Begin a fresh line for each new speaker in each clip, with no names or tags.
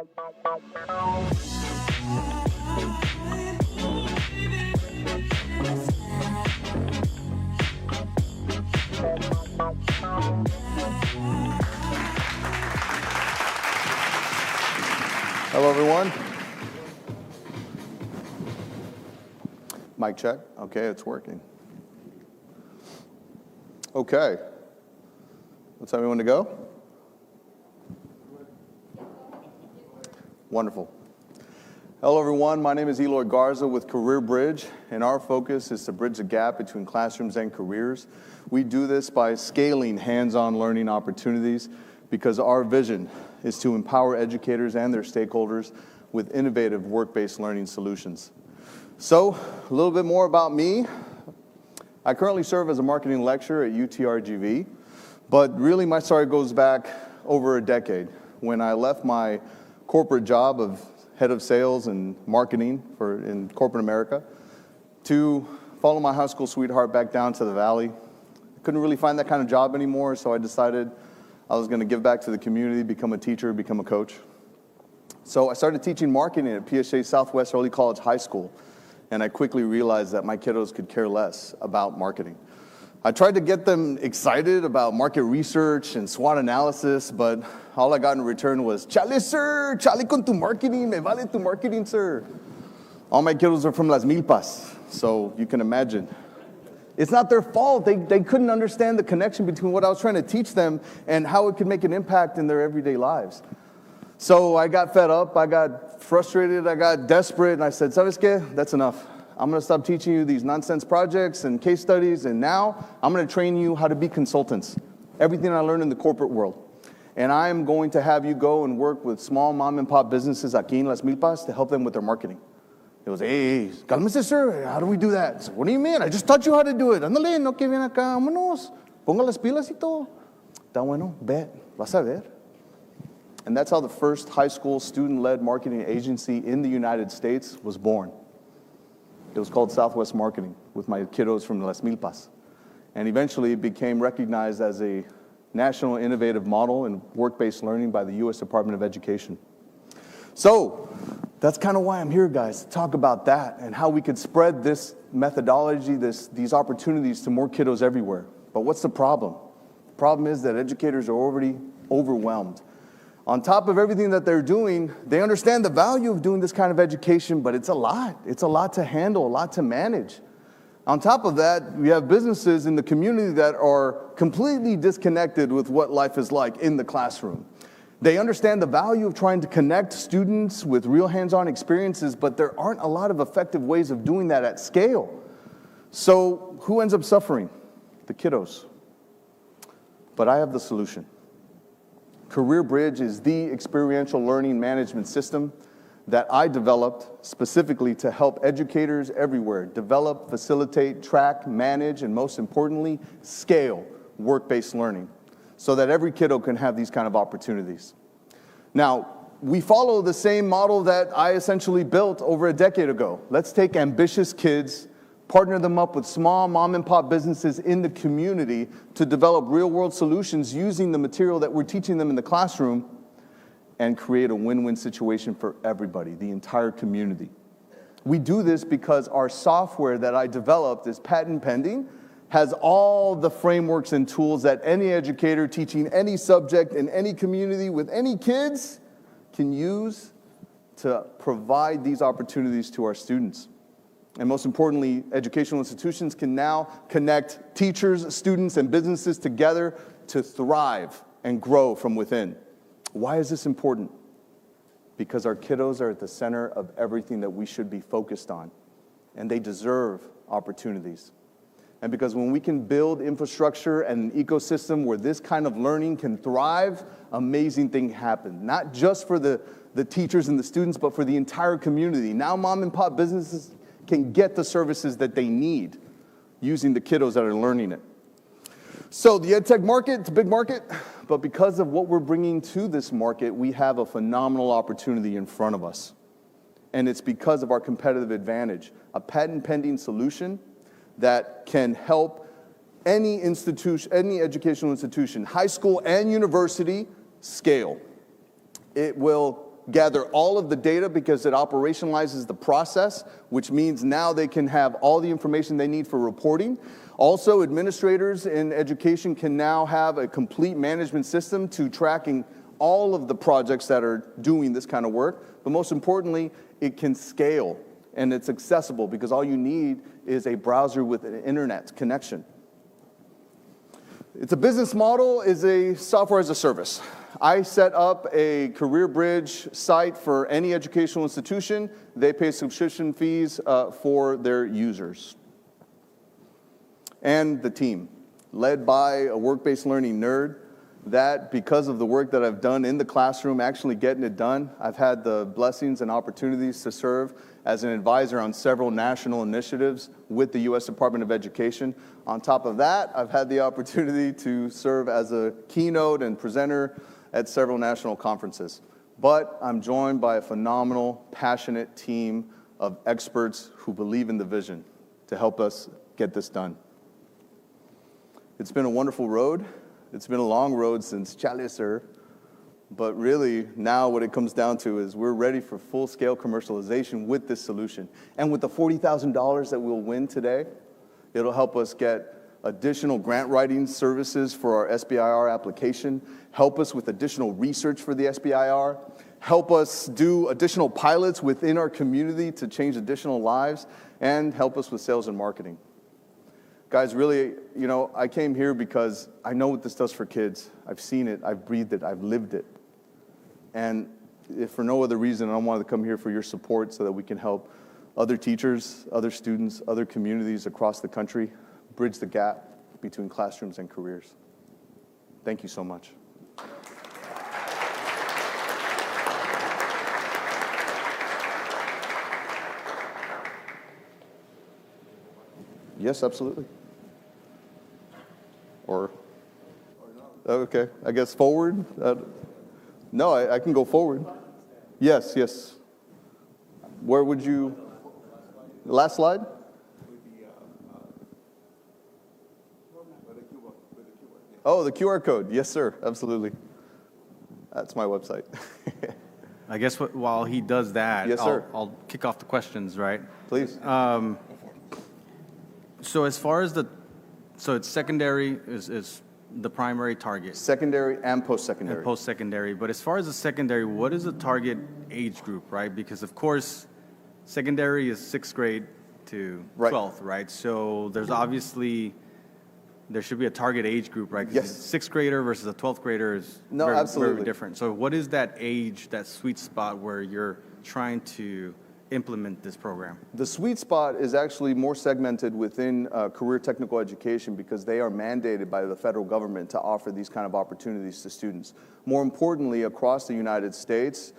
Hello, everyone. Mic check. Okay, it's working. Okay. What time you want to go? Wonderful. Hello, everyone. My name is Eloy Garza with Career Bridge, and our focus is to bridge the gap between classrooms and careers. We do this by scaling hands-on learning opportunities because our vision is to empower educators and their stakeholders with innovative work-based learning solutions. So, a little bit more about me. I currently serve as a marketing lecturer at UTRGV, but really my story goes back over a decade when I left my corporate job of head of sales and marketing in corporate America to follow my high school sweetheart back down to the valley. I couldn't really find that kind of job anymore, so I decided I was going to give back to the community, become a teacher, become a coach. So I started teaching marketing at PSA Southwest Early College High School, and I quickly realized that my kiddos could care less about marketing. I tried to get them excited about market research and SWOT analysis, but all I got in return was, "Chale, sir, chale con tu marketing, me vale tu marketing, sir." All my kiddos are from Las Milpas, so you can imagine. It's not their fault. They couldn't understand the connection between what I was trying to teach them and how it could make an impact in their everyday lives. So I got fed up, I got frustrated, I got desperate, and I said, "¿Sabes qué? That's enough. I'm going to stop teaching you these nonsense projects and case studies, and now I'm going to train you how to be consultants, everything I learned in the corporate world. And I am going to have you go and work with small mom and pop businesses aquí en Las Milpas to help them with their marketing." It was, "Hey, cálmese, sir. How do we do that?" I said, "What do you mean? I just taught you how to do it. Ándale, no que viene acá. Vámonos. Ponga las pilas y todo." Está bueno. Bet. Vas a ver. And that's how the first high school student-led marketing agency in the United States was born. It was called Southwest Marketing with my kiddos from Las Milpas. And eventually it became recognized as a national innovative model in work-based learning by the U.S. Department of Education. So that's kind of why I'm here, guys, to talk about that and how we could spread this methodology, these opportunities to more kiddos everywhere. But what's the problem? The problem is that educators are already overwhelmed. On top of everything that they're doing, they understand the value of doing this kind of education, but it's a lot. It's a lot to handle, a lot to manage. On top of that, we have businesses in the community that are completely disconnected with what life is like in the classroom. They understand the value of trying to connect students with real hands-on experiences, but there aren't a lot of effective ways of doing that at scale. So who ends up suffering? The kiddos. But I have the solution. Career Bridge is the experiential learning management system that I developed specifically to help educators everywhere develop, facilitate, track, manage, and most importantly, scale work-based learning so that every kiddo can have these kind of opportunities. Now, we follow the same model that I essentially built over a decade ago. Let's take ambitious kids, partner them up with small mom and pop businesses in the community to develop real-world solutions using the material that we're teaching them in the classroom and create a win-win situation for everybody, the entire community. We do this because our software that I developed is patent pending, has all the frameworks and tools that any educator teaching any subject in any community with any kids can use to provide these opportunities to our students. And most importantly, educational institutions can now connect teachers, students, and businesses together to thrive and grow from within. Why is this important? Because our kiddos are at the center of everything that we should be focused on, and they deserve opportunities. And because when we can build infrastructure and an ecosystem where this kind of learning can thrive, amazing things happen. Not just for the teachers and the students, but for the entire community. Now mom and pop businesses can get the services that they need using the kiddos that are learning it. So the ed tech market, it's a big market, but because of what we're bringing to this market, we have a phenomenal opportunity in front of us. And it's because of our competitive advantage, a patent pending solution that can help any institution, any educational institution, high school and university, scale. It will gather all of the data because it operationalizes the process, which means now they can have all the information they need for reporting. Also, administrators in education can now have a complete management system to tracking all of the projects that are doing this kind of work. But most importantly, it can scale, and it's accessible because all you need is a browser with an internet connection. It's a business model, is a software as a service. I set up a Career Bridge site for any educational institution. They pay subscription fees for their users. And the team, led by a work-based learning nerd, that because of the work that I've done in the classroom, actually getting it done, I've had the blessings and opportunities to serve as an advisor on several national initiatives with the U.S. Department of Education. On top of that, I've had the opportunity to serve as a keynote and presenter at several national conferences. But I'm joined by a phenomenal, passionate team of experts who believe in the vision to help us get this done. It's been a wonderful road. It's been a long road since Chalicer, but really now what it comes down to is we're ready for full-scale commercialization with this solution. And with the $40,000 that we'll win today, it'll help us get additional grant writing services for our SBIR application, help us with additional research for the SBIR, help us do additional pilots within our community to change additional lives, and help us with sales and marketing. Guys, really, I came here because I know what this does for kids. I've seen it, I've breathed it, I've lived it. And if for no other reason, I wanted to come here for your support so that we can help other teachers, other students, other communities across the country bridge the gap between classrooms and careers. Thank you so much. Yes, absolutely. Or okay, I guess forward. No, I can go forward. Yes. Where would you? The last slide? Oh, the QR code. Yes, sir. Absolutely. That's my website.
I guess while he does that,
yes, sir.
I'll kick off the questions, right?
Please.
So as far as it's secondary is the primary target.
Secondary and post-secondary.
And post-secondary. But as far as the secondary, what is the target age group, right? Because, of course, secondary is 6th grade to 12th, right? So there's obviously, there should be a target age group, right?
Yes.
A 6th grader versus a 12th grader is
absolutely
very different. So what is that age, that sweet spot where you're trying to implement this program?
The sweet spot is actually more segmented within career technical education because they are mandated by the federal government to offer these kind of opportunities to students. More importantly, across the United States,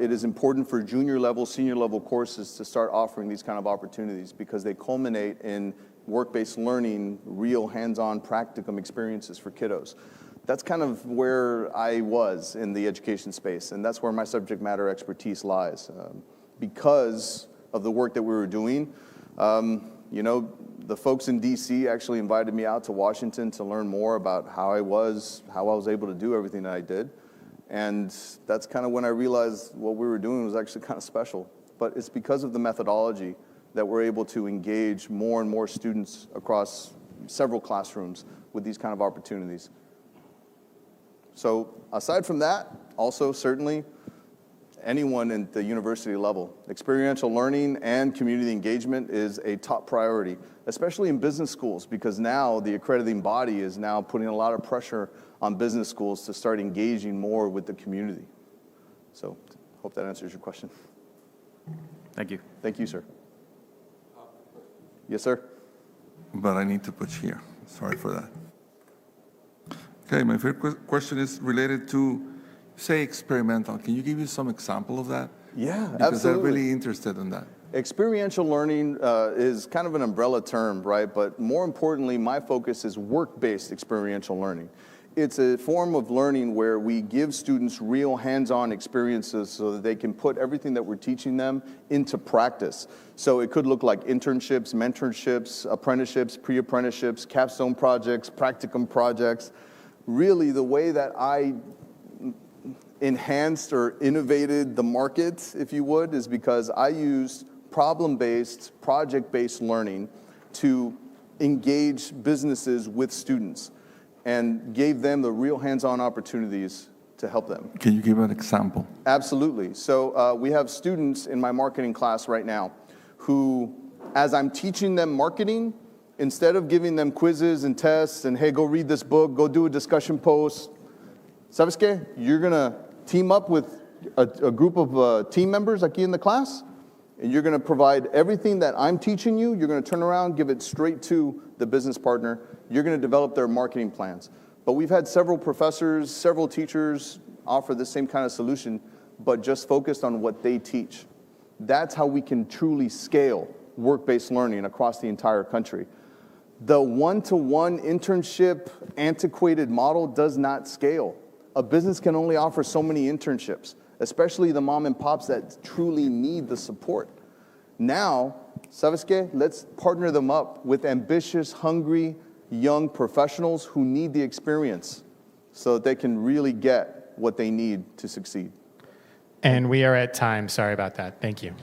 it is important for junior level, senior level courses to start offering these kind of opportunities because they culminate in work-based learning, real hands-on practicum experiences for kiddos. That's kind of where I was in the education space, and that's where my subject matter expertise lies. Because of the work that we were doing, the folks in DC actually invited me out to Washington to learn more about how I was able to do everything that I did. And that's kind of when I realized what we were doing was actually kind of special. But it's because of the methodology that we're able to engage more and more students across several classrooms with these kind of opportunities. So aside from that, also certainly anyone at the university level, experiential learning and community engagement is a top priority, especially in business schools, because now the accrediting body is now putting a lot of pressure on business schools to start engaging more with the community. So hope that answers your question.
Thank you.
Thank you, sir. Yes, sir.
But I need to put here. Sorry for that. Okay, my first question is related to, say, experimental. Can you give me some example of that?
Yeah,
because
absolutely.
I'm really interested in that.
Experiential learning is kind of an umbrella term, right? But more importantly, my focus is work-based experiential learning. It's a form of learning where we give students real hands-on experiences so that they can put everything that we're teaching them into practice. So it could look like internships, mentorships, apprenticeships, pre-apprenticeships, capstone projects, practicum projects. Really, the way that I enhanced or innovated the market, if you would, is because I used problem-based, project-based learning to engage businesses with students and gave them the real hands-on opportunities to help them.
Can you give an example?
Absolutely. So we have students in my marketing class right now who, as I'm teaching them marketing, instead of giving them quizzes and tests and, hey, go read this book, go do a discussion post, ¿sabes qué? You're going to team up with a group of team members aquí in the class, and you're going to provide everything that I'm teaching you. You're going to turn around, give it straight to the business partner. You're going to develop their marketing plans. But we've had several professors, several teachers offer the same kind of solution, but just focused on what they teach. That's how we can truly scale work-based learning across the entire country. The one-to-one internship antiquated model does not scale. A business can only offer so many internships, especially the mom and pops that truly need the support. Now, ¿sabes qué? Let's partner them up with ambitious, hungry, young professionals who need the experience so that they can really get what they need to succeed.
And we are at time. Sorry about that. Thank you.